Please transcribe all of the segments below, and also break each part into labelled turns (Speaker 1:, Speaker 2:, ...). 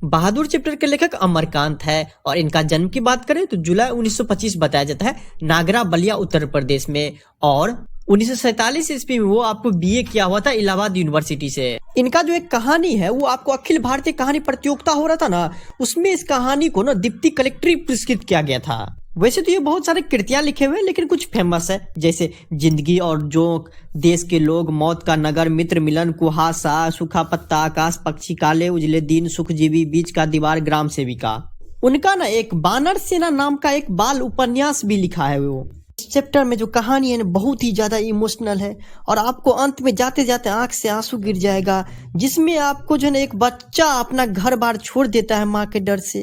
Speaker 1: बहादुर chapter के लेखक अमरकांत है और इनका जन्म की बात करें तो जुलाई 1925 बताया जाता है नागरा बलिया उत्तर प्रदेश में। और 1947 ईस्वी में वो आपको बीए किया हुआ था इलाहाबाद यूनिवर्सिटी से। इनका जो एक कहानी है वो आपको अखिल भारतीय कहानी प्रतियोगिता हो रहा था ना, उसमें इस कहानी को ना दीप्ति कलेक्ट्रेट पुरस्कृत किया गया था। वैसे तो ये बहुत सारे कृतियां लिखे हुए हैं लेकिन कुछ फेमस है, जैसे जिंदगी और जोक, देश के लोग, मौत का नगर, मित्र मिलन, कुहासा, सूखा पत्ता, आकाश पक्षी, काले उजले दिन, सुखजीवी, बीच का दीवार, ग्राम सेविका। उनका ना एक बानर सेना नाम का एक बाल उपन्यास भी लिखा है। वो इस चैप्टर में जो कहानी है ना बहुत ही ज्यादा इमोशनल है और आपको अंत में जाते जाते आंख से आंसू गिर जाएगा, जिसमें आपको जो है एक बच्चा अपना घर बार छोड़ देता है माँ के डर से,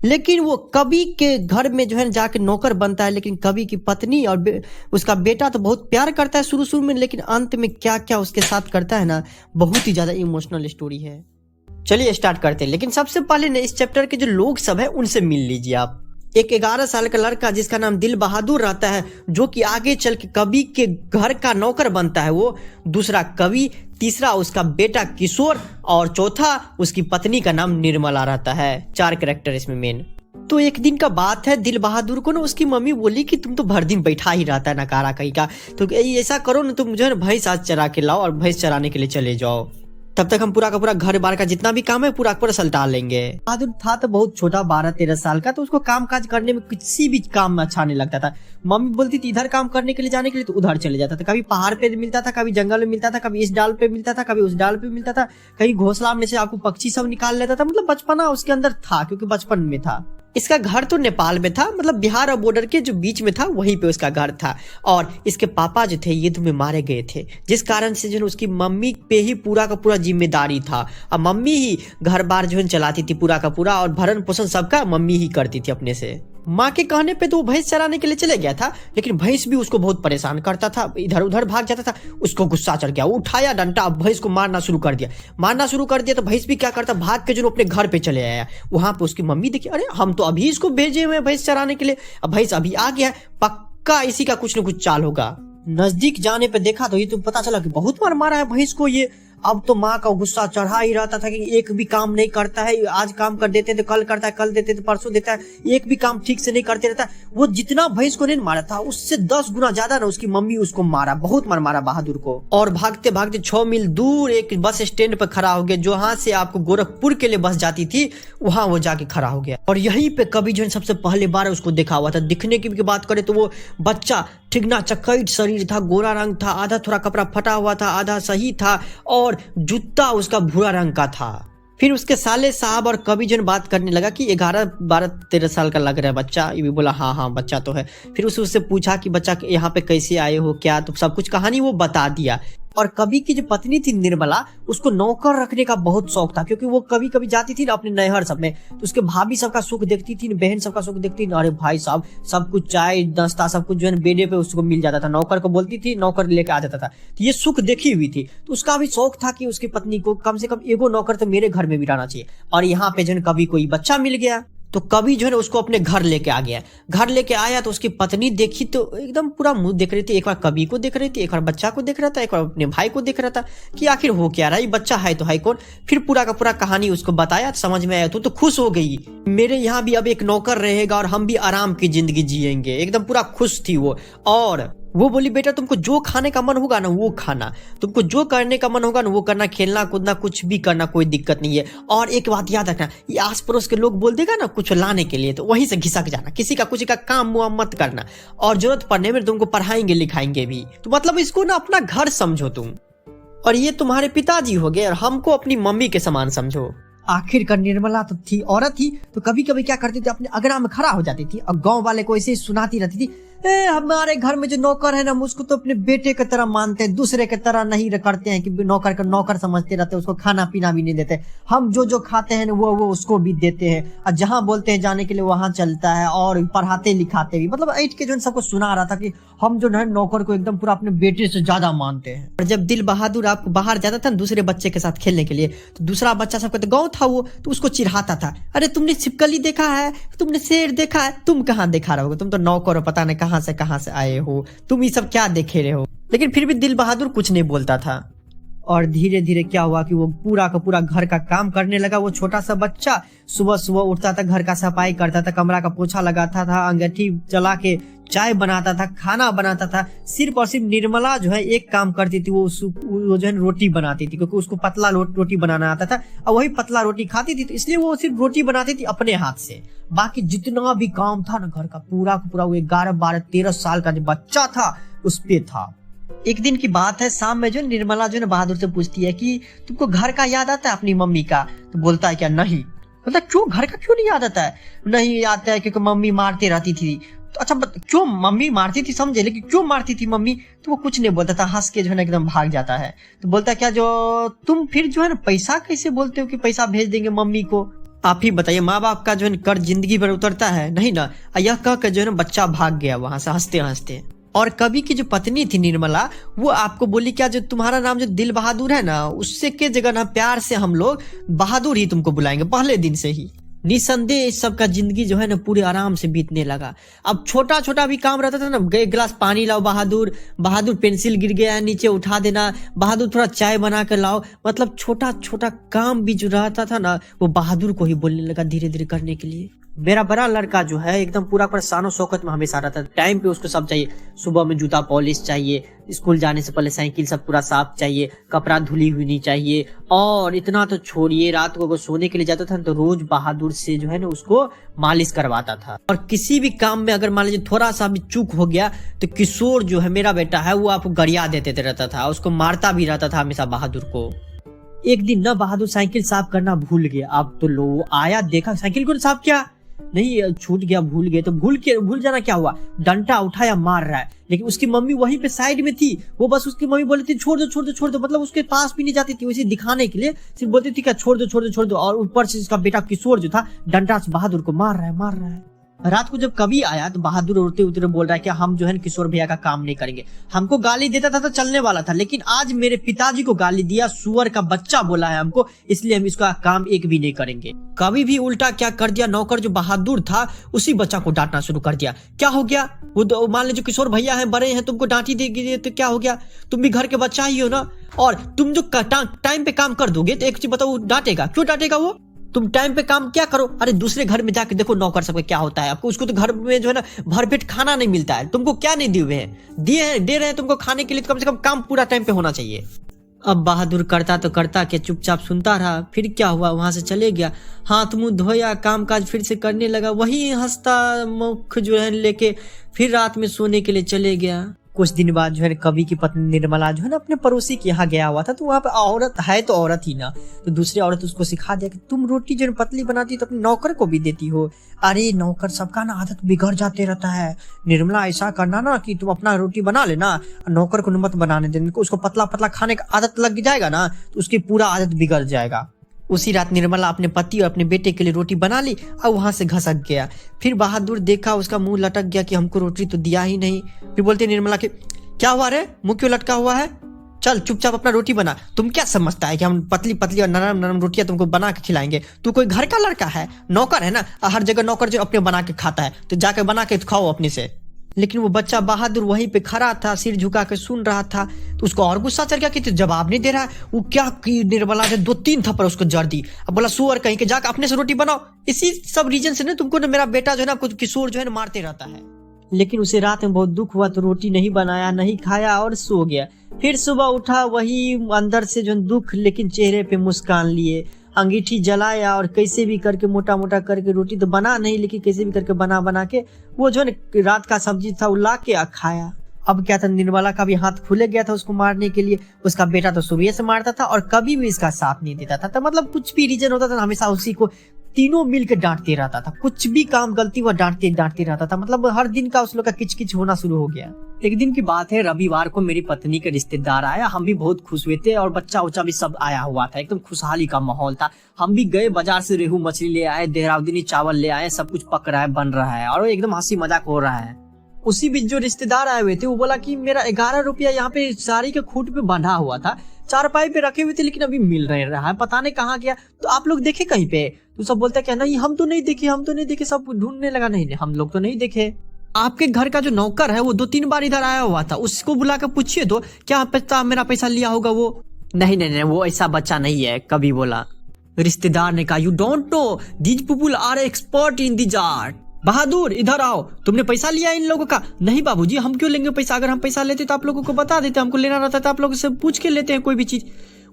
Speaker 1: लेकिन वो कवि के घर में जो है जाके नौकर बनता है। लेकिन कवि की पत्नी और उसका बेटा तो बहुत प्यार करता है शुरू शुरू में, लेकिन अंत में क्या क्या उसके साथ करता है ना, बहुत ही ज्यादा इमोशनल स्टोरी है। चलिए स्टार्ट करते हैं, लेकिन सबसे पहले ना इस चैप्टर के जो लोग सब है उनसे मिल लीजिए आप। एक 11 साल का लड़का जिसका नाम दिल बहादुर रहता है, जो कि आगे चल के कवि के घर का नौकर बनता है वो। दूसरा कवि, तीसरा उसका बेटा किशोर और चौथा उसकी पत्नी का नाम निर्मला रहता है। 4 कैरेक्टर इसमें मेन। तो एक दिन का बात है, दिल बहादुर को ना उसकी मम्मी बोली कि तुम तो भर दिन बैठा ही रहता है नकारा कहीं का, तो ऐसा करो ना तुम जो है भैंस आज चरा के लाओ और भैंस चराने के लिए चले जाओ, तब तक हम पूरा का पूरा घर बार का जितना भी काम है पूरा पूरा सल्टा लेंगे। बहादुर था तो बहुत छोटा, 12-13 साल का, तो उसको काम काज करने में किसी भी काम में अच्छा नहीं लगता था। मम्मी बोलती थी इधर काम करने के लिए जाने के लिए तो उधर चले जाता था। कभी पहाड़ पे मिलता था, कभी जंगल में मिलता था, कभी इस डाल पे मिलता था, कभी उस डाल पे मिलता था, कहीं घोंसला में से आपको पक्षी सब निकाल लेता था। मतलब बचपना उसके अंदर था, क्योंकि बचपन में था। इसका घर तो नेपाल में था, मतलब बिहार और बॉर्डर के जो बीच में था वहीं पे उसका घर था। और इसके पापा जो थे युद्ध में मारे गए थे, जिस कारण से जो उसकी मम्मी पे ही पूरा का पूरा जिम्मेदारी था। और मम्मी ही घर बार जो है चलाती थी पूरा का पूरा, और भरण पोषण सबका मम्मी ही करती थी अपने से। माँ के कहने पे तो वो भैंस चराने के लिए चले गया था, लेकिन भैंस भी उसको बहुत परेशान करता था, इधर उधर भाग जाता था। उसको गुस्सा चढ़ गया, वो उठाया डंडा, भैंस को मारना शुरू कर दिया। तो भैंस भी क्या करता, भाग के जो अपने घर पे चले आया। वहां पे उसकी मम्मी देखी, अरे हम तो अभी इसको भेजे हुए भैंस चराने के लिए, अब भैंस अभी आ गया है, पक्का इसी का कुछ न कुछ चाल होगा। नजदीक जाने पे देखा तो ये तो पता चला कि बहुत बार मारा है भैंस को ये। अब तो माँ का गुस्सा चढ़ा ही रहता था कि एक भी काम नहीं करता है, आज काम कर देते तो कल करता है, कल देते तो परसों देता है, एक भी काम ठीक से नहीं करते रहता। वो जितना भैंस को नहीं मारा था उससे 10 गुना ज्यादा ना उसकी मम्मी उसको मारा, बहुत मारा बहादुर को। और भागते भागते 6 मील दूर एक बस स्टैंड पर खड़ा हो गया, जहाँ से आपको गोरखपुर के लिए बस जाती थी, वहां वो जाके खड़ा हो गया। और यहीं पे कवि जो सबसे पहले बार उसको देखा हुआ था। दिखने की बात करे तो वो बच्चा ठिगना चकैत शरीर था, गोरा रंग था, आधा थोड़ा कपड़ा फटा हुआ था, आधा सही था, और जूता उसका भूरा रंग का था। फिर उसके साले साहब और कवि जन बात करने लगा कि 11-12-13 साल का लग रहा है बच्चा। ये भी बोला हाँ बच्चा तो है। फिर उससे पूछा कि बच्चा यहाँ पे कैसे आए हो क्या, तो सब कुछ कहानी वो बता दिया। और कवि की जो पत्नी थी निर्मला, उसको नौकर रखने का बहुत शौक था, क्योंकि वो कभी कभी जाती थी ना अपने नैहर सब में, तो उसके भाभी सबका सुख देखती थी, बहन सबका सुख देखती थी। अरे भाई साहब, सब कुछ चाय नाश्ता सब कुछ जो है बेडे पे उसको मिल जाता था। नौकर को बोलती थी, नौकर लेके आ जाता था। तो ये सुख देखी हुई थी, तो उसका भी शौक था कि उसकी पत्नी को कम से कम एगो नौकर तो मेरे घर में भी रहना चाहिए। और यहाँ पे जो है कवि कोई बच्चा मिल गया, तो कवि जो है उसको अपने घर लेके आ गया। घर लेके आया तो उसकी पत्नी देखी तो एकदम पूरा मुंह देख रही थी, एक बार कवि को देख रही थी, एक बार बच्चा को देख रहा था, एक बार अपने भाई को देख रहा था कि आखिर हो क्या रहा है, बच्चा है तो है कौन। फिर पूरा का पूरा कहानी उसको बताया, समझ में आया तो खुश हो गई। मेरे यहाँ भी अब एक नौकर रहेगा और हम भी आराम की जिंदगी जिएंगे, एकदम पूरा खुश थी वो। और वो बोली बेटा तुमको जो खाने का मन होगा ना वो खाना, तुमको जो करने का मन होगा ना वो करना, खेलना कूदना कुछ भी करना, कोई दिक्कत नहीं है। और एक बात याद रखना, ये आस पड़ोस के लोग बोल देगा ना कुछ लाने के लिए तो वहीं से घिसक जाना, किसी का कुछ का काम मुआ मत करना। और जरूरत पड़ने में तुमको पढ़ाएंगे लिखाएंगे भी, तो मतलब इसको ना अपना घर समझो तुम। और ये तुम्हारे पिताजी हो गए और हमको अपनी मम्मी के समान समझो। आखिरकार निर्मला तो थी, औरत थी, तो कभी कभी क्या करती थी, अपने अगरा में खड़ा हो जाती थी और गांव वाले को ऐसे ही सुनाती रहती थी, हमारे घर में जो नौकर है ना उसको तो अपने बेटे की तरह मानते हैं, दूसरे की तरह नहीं करते हैं कि नौकर का नौकर समझते रहते हैं, उसको खाना पीना भी नहीं देते, हम जो जो खाते हैं ना वो उसको भी देते हैं, और जहाँ बोलते हैं जाने के लिए वहां चलता है, और पढ़ाते लिखाते भी। मतलब ऐठ के जो सबको सुना रहा था कि हम जो है नौकर को एकदम पूरा अपने बेटे से ज्यादा मानते हैं। और जब दिल बहादुर आपको बाहर जाता था दूसरे बच्चे के साथ खेलने के लिए, तो दूसरा बच्चा सबको तो गाँव था वो, तो उसको चिढ़ाता था, अरे तुमने छिपकली देखा है, तुमने शेर देखा है, तुम कहाँ देखा रहोगे, तुम तो नौकर हो, पता नहीं कहाँ से आए हो, तुम ये सब क्या देखे रहे हो। लेकिन फिर भी दिल बहादुर कुछ नहीं बोलता था। और धीरे धीरे क्या हुआ कि वो पूरा का पूरा घर का काम करने लगा। वो छोटा सा बच्चा सुबह सुबह उठता था, घर का सफाई करता था, कमरा का पोछा लगाता था, अंगीठी जला के चाय बनाता था, खाना बनाता था। सिर्फ और सिर्फ निर्मला जो है एक काम करती थी, वो जो है रोटी बनाती थी, क्योंकि उसको पतला रोटी बनाना आता था और वही पतला रोटी खाती थी, तो इसलिए वो सिर्फ रोटी बनाती थी अपने हाथ से। बाकी जितना भी काम था ना घर का पूरा वो 11, 12, 13 साल का जो बच्चा था उस पे था। एक दिन की बात है, शाम में जो निर्मला जो है बहादुर से पूछती है कि तुमको घर का याद आता है अपनी मम्मी का? तो बोलता है क्या नहीं। मतलब क्यों, घर का क्यों नहीं याद आता है? नहीं आता है क्योंकि मम्मी मारती रहती थी। तो अच्छा क्यों मम्मी मारती थी समझे, लेकिन क्यों मारती थी मम्मी? तो वो कुछ नहीं बोलता था, हंस के जो है ना एकदम भाग जाता है। तो बोलता है क्या जो तुम फिर जो है ना पैसा कैसे बोलते हो कि पैसा भेज देंगे मम्मी को? आप ही बताइए, माँ बाप का जो है कर्ज जिंदगी भर उतरता है नहीं ना। यह कह कर जो है ना बच्चा भाग गया वहां से हंसते हंसते। और कवि की जो पत्नी थी निर्मला, वो आपको बोली क्या जो तुम्हारा नाम जो दिल बहादुर है ना, उससे के जगह ना प्यार से हम लोग बहादुर ही तुमको बुलाएंगे पहले दिन से ही। निसंदेह इस सब का जिंदगी जो है ना पूरे आराम से बीतने लगा। अब छोटा छोटा भी काम रहता था ना, एक गिलास पानी लाओ बहादुर, बहादुर पेंसिल गिर गया है नीचे उठा देना, बहादुर थोड़ा चाय बना कर लाओ। मतलब छोटा छोटा काम भी जो रहता था ना वो बहादुर को ही बोलने लगा धीरे धीरे करने के लिए। मेरा बड़ा लड़का जो है एकदम पूरा शानो शौकत में हमेशा रहता था। टाइम पे उसको सब चाहिए, सुबह में जूता पॉलिश चाहिए, स्कूल जाने से पहले साइकिल सब पूरा साफ चाहिए, कपड़ा धुली हुई नहीं चाहिए। और इतना तो छोड़िए, रात को सोने के लिए जाता था तो रोज बहादुर से जो है ना उसको मालिश करवाता था। और किसी भी काम में अगर मान लीजिए थोड़ा सा भी चूक हो गया तो किशोर जो है मेरा बेटा है वो आपको गरिया देते रहता था, उसको मारता भी रहता था हमेशा बहादुर को। एक दिन ना बहादुर साइकिल साफ करना भूल गया। अब तो लो आया, देखा साइकिल को साफ किया नहीं, छूट गया, भूल गए। तो भूल जाना क्या हुआ, डंडा उठाया मार रहा है। लेकिन उसकी मम्मी वहीं पे साइड में थी, वो बस उसकी मम्मी बोली थी छोड़ दो छोड़ दो छोड़ दो, मतलब उसके पास भी नहीं जाती थी, उसे दिखाने के लिए सिर्फ बोलती थी क्या छोड़ दो छोड़ दो छोड़ दो। और ऊपर से इसका बेटा किशोर जो था डंडा से बहादुर को मार रहा है। रात को जब कवि आया तो बहादुर उड़ते उतरे बोल रहा है कि हम जो है किशोर भैया का काम नहीं करेंगे। हमको गाली देता था तो चलने वाला था, लेकिन आज मेरे पिताजी को गाली दिया, सुअर का बच्चा बोला है हमको, इसलिए हम इसका काम एक भी नहीं करेंगे। कवि भी उल्टा क्या कर दिया, नौकर जो बहादुर था उसी बच्चा को डांटना शुरू कर दिया। क्या हो गया, वो मान लीजिए किशोर भैया है, बड़े हैं, तुमको डांटी देगी तो क्या हो गया, तुम भी घर के बच्चा ही हो ना। और तुम जो टाइम पे काम कर दोगे तो एक चीज बताओ, डांटेगा क्यों? डांटेगा वो, तुम टाइम पे काम क्या करो। अरे दूसरे घर में जाके देखो नौकर सबका क्या होता है, आपको उसको तो घर में जो है ना भरपेट खाना नहीं मिलता है। तुमको क्या नहीं दिए हुए हैं, दे रहे हैं तुमको खाने के लिए, तो कम से कम काम पूरा टाइम पे होना चाहिए। अब बहादुर करता तो करता क्या, चुपचाप सुनता रहा। फिर क्या हुआ, वहां से चले गया, हाथ मुंह धोया, काम काज फिर से करने लगा, वही हंसता मुख जो है लेके फिर रात में सोने के लिए चले गया। कुछ दिन बाद जो है कवि की पत्नी निर्मला जो है ना अपने पड़ोसी के यहाँ गया हुआ था, तो वहाँ पे औरत है तो औरत ही ना, तो दूसरी औरत उसको सिखा दिया कि तुम रोटी जो पतली बनाती तो अपने नौकर को भी देती हो। अरे नौकर सबका ना आदत बिगड़ जाते रहता है, निर्मला ऐसा करना ना कि तुम अपना रोटी बना लेना, नौकर को मत बनाने देना, उसको पतला पतला खाने का आदत लग जाएगा ना तो उसकी पूरा आदत बिगड़ जाएगा। उसी रात निर्मला अपने पति और अपने बेटे के लिए रोटी बना ली और वहां से घसक गया। फिर बहादुर देखा, उसका मुंह लटक गया कि हमको रोटी तो दिया ही नहीं। फिर बोलते निर्मला के क्या हुआ रे, मुंह क्यों लटका हुआ है, चल चुपचाप अपना रोटी बना। तुम क्या समझता है कि हम पतली पतली और नरम नरम रोटियां तुमको बना के खिलाएंगे? तू कोई घर का लड़का है, नौकर है ना, हर जगह नौकर जो अपने बना के खाता है, तो जाकर बना के खाओ अपने से। लेकिन वो बच्चा बहादुर वहीं पे खड़ा था, सिर झुका के सुन रहा था, तो उसको और गुस्सा चढ़ गया कि जवाब नहीं दे रहा है। वो क्या की निर्मला ने 2-3 थप्पड़ उसको जड़ दी। अब बोला सुअर कहीं के, जाकर अपने से रोटी बनाओ। इसी सब रीजन से ना तुमको ना मेरा बेटा जो है ना कुछ किशोर जो है ना मारते रहता है। लेकिन उसे रात में बहुत दुख हुआ, तो रोटी नहीं बनाया, नहीं खाया और सो गया। फिर सुबह उठा, वही अंदर से जो दुख, लेकिन चेहरे पे मुस्कान लिए, अंगीठी जलाया और कैसे भी करके मोटा मोटा करके, रोटी तो बना नहीं लेकिन कैसे भी करके बना के वो जो है रात का सब्जी था वो ला के खाया। अब क्या था, निर्मला का भी हाथ खुले गया था उसको मारने के लिए। उसका बेटा तो शुरू से मारता था और कभी भी इसका साथ नहीं देता था। तो मतलब कुछ भी रीजन होता था हमेशा उसी को तीनों मिलकर डांटते रहता था, कुछ भी काम गलती हुआ डांटते रहता था। मतलब हर दिन का उस लोग का किचकिच होना शुरू हो गया। एक दिन की बात है, रविवार को मेरी पत्नी के रिश्तेदार आया, हम भी बहुत खुश हुए थे और बच्चा उच्चा भी सब आया हुआ था, एकदम खुशहाली का माहौल था। हम भी गए बाजार से रेहू मछली ले आए, देहरादूनी चावल ले आए, सब कुछ पक रहा है, बन रहा है और एकदम हंसी मजाक हो रहा है। उसी बीच जो रिश्तेदार आए हुए थे वो बोला कि मेरा 11 रुपया यहाँ पे साड़ी के खूंट पे बंधा हुआ था, चारपाई पे रखे हुए थे, लेकिन अभी मिल नहीं रहा है, पता नहीं कहाँ गया। तो आप लोग देखे कहीं पे? तो सब बोलता क्या, नहीं हम तो नहीं देखे, सब ढूंढने लगा, नहीं हम लोग तो नहीं देखे। आपके घर का जो नौकर है वो 2-3 बार इधर आया हुआ था, उसको बुला कर पूछिए तो क्या पता मेरा पैसा लिया होगा वो। नहीं नहीं नहीं, वो ऐसा बच्चा नहीं है, कभी बोला। रिश्तेदार ने कहा, you don't know these people are expert in this art. Bahadur इधर आओ, तुमने पैसा लिया इन लोगों का? नहीं बाबूजी, हम क्यों लेंगे पैसा? अगर हम पैसा लेते तो आप लोगों को बता देते, हमको लेना रहता तो आप लोगों से पूछ के लेते हैं कोई भी चीज।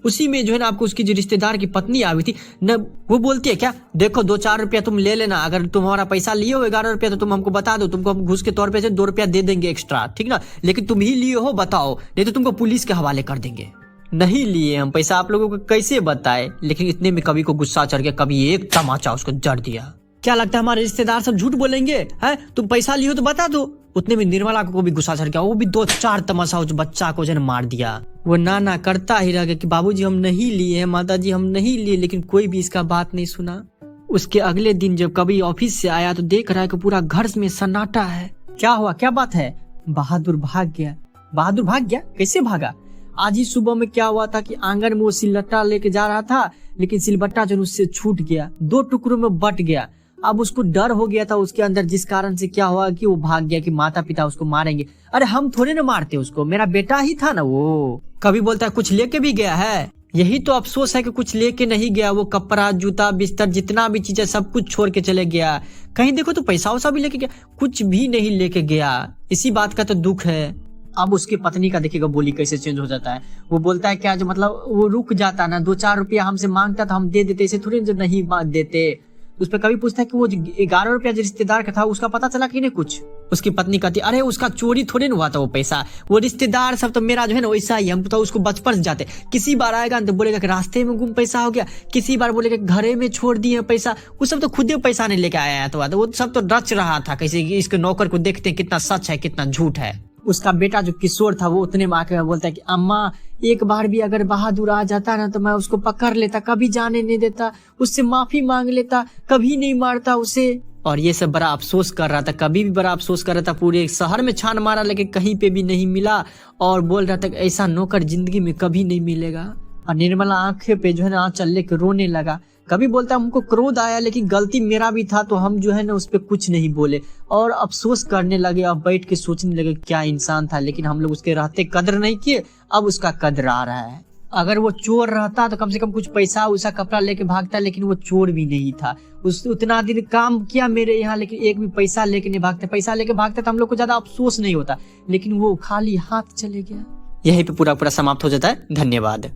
Speaker 1: उसी में जो है ना आपको उसकी जो रिश्तेदार की पत्नी आ हुई थी न, वो बोलती है क्या, देखो 2-4 रुपया तुम ले लेना, अगर तुम्हारा पैसा लिए हो 11 रुपया तो तुम हमको बता दो, तुमको हम घूस के तौर पे से 2 रुपया दे देंगे एक्स्ट्रा, ठीक ना, लेकिन तुम ही लिए हो बताओ, नहीं तो तुमको पुलिस के हवाले कर देंगे। नहीं लिए हम पैसा, आप लोगों को कैसे बताए? लेकिन इतने में कवि को गुस्सा चढ़ गया, कवि एक तमाचा उसको जड़ दिया। क्या लगता है हमारे रिश्तेदार सब झूठ बोलेंगे? हैं, तुम पैसा लियो तो बता दो। उतने में निर्मला को भी गुस्सा चढ़ गया, वो भी 2-4 तमाशा उस बच्चा को जन मार दिया। वो ना करता ही रह गया कि बाबूजी हम नहीं लिए हैं, माताजी हम नहीं लिए, लेकिन कोई भी इसका बात नहीं सुना। उसके अगले दिन जब कवि ऑफिस से आया तो देख रहा है कि पूरा घर में सन्नाटा है। क्या हुआ, क्या बात है? बहादुर भाग गया। बहादुर भाग गया? कैसे भागा? आज ही सुबह में क्या हुआ था कि आंगन में वो सिलबट्टा लेके जा रहा था, लेकिन सिलबट्टा जो उससे छूट गया, 2 टुकड़ों में बट गया। अब उसको डर हो गया था उसके अंदर, जिस कारण से क्या हुआ कि वो भाग गया कि माता पिता उसको मारेंगे। अरे हम थोड़े ना मारते उसको, मेरा बेटा ही था ना वो। कभी बोलता है कुछ लेके भी गया है, यही तो अफसोस है कि कुछ लेके नहीं गया। वो कपड़ा जूता बिस्तर जितना भी चीज है सब कुछ छोड़ के चले गया। कहीं देखो तो पैसा वैसा भी लेके गया, कुछ भी नहीं लेके गया। इसी बात का तो दुख है। अब उसकी पत्नी का देखिएगा बोली कैसे चेंज हो जाता है। वो बोलता है क्या, जो मतलब वो रुक जाता ना, 2-4 रुपया हमसे मांगता तो हम दे देते, इसे थोड़ी जो नहीं देते। उस पर कभी पूछता है कि वो 11 रुपया जो रिश्तेदार का था उसका पता चला कि नहीं कुछ? उसकी पत्नी कहती अरे उसका चोरी थोड़ी ना हुआ था वो पैसा, वो रिश्तेदार सब तो मेरा जो है ना वैसा ही, हम तो उसको बचपन से जाते। किसी बार आएगा तो बोलेगा कि रास्ते में गुम पैसा हो गया, किसी बार बोलेगा घरे में छोड़ दिए पैसा। वो सब तो खुद ही पैसा नहीं लेके आया तो वो सब तो रच रहा था कैसे, इसके नौकर को देखते हैं कितना सच है कितना झूठ है। उसका बेटा जो किशोर था वो उतने में आके बोलता है कि अम्मा एक बार भी अगर बहादुर आ जाता ना तो मैं उसको पकड़ लेता, कभी जाने नहीं देता, उससे माफी मांग लेता, कभी नहीं मारता उसे। और ये सब बड़ा अफसोस कर रहा था, कभी भी बड़ा अफसोस कर रहा था। पूरे शहर में छान मारा लेकिन कहीं पे भी नहीं मिला, और बोल रहा था कि ऐसा नौकर जिंदगी में कभी नहीं मिलेगा। और निर्मला आंखें पे जो है ना आंचल लेके रोने लगा। कभी बोलता हमको क्रोध आया लेकिन गलती मेरा भी था, तो हम जो है ना उस पर कुछ नहीं बोले और अफसोस करने लगे और बैठ के सोचने लगे क्या इंसान था। लेकिन हम लोग उसके रहते कदर नहीं किए, अब उसका कदर आ रहा है। अगर वो चोर रहता तो कम से कम कुछ पैसा उसा कपड़ा लेके भागता, लेकिन वो चोर भी नहीं था। उस उतना दिन काम किया मेरे यहाँ, लेकिन एक भी पैसा लेके नहीं भागता। पैसा लेके भागता तो हम लोग को ज्यादा अफसोस नहीं होता, लेकिन वो खाली हाथ चले गया। यहीं पे पूरा समाप्त हो जाता है। धन्यवाद।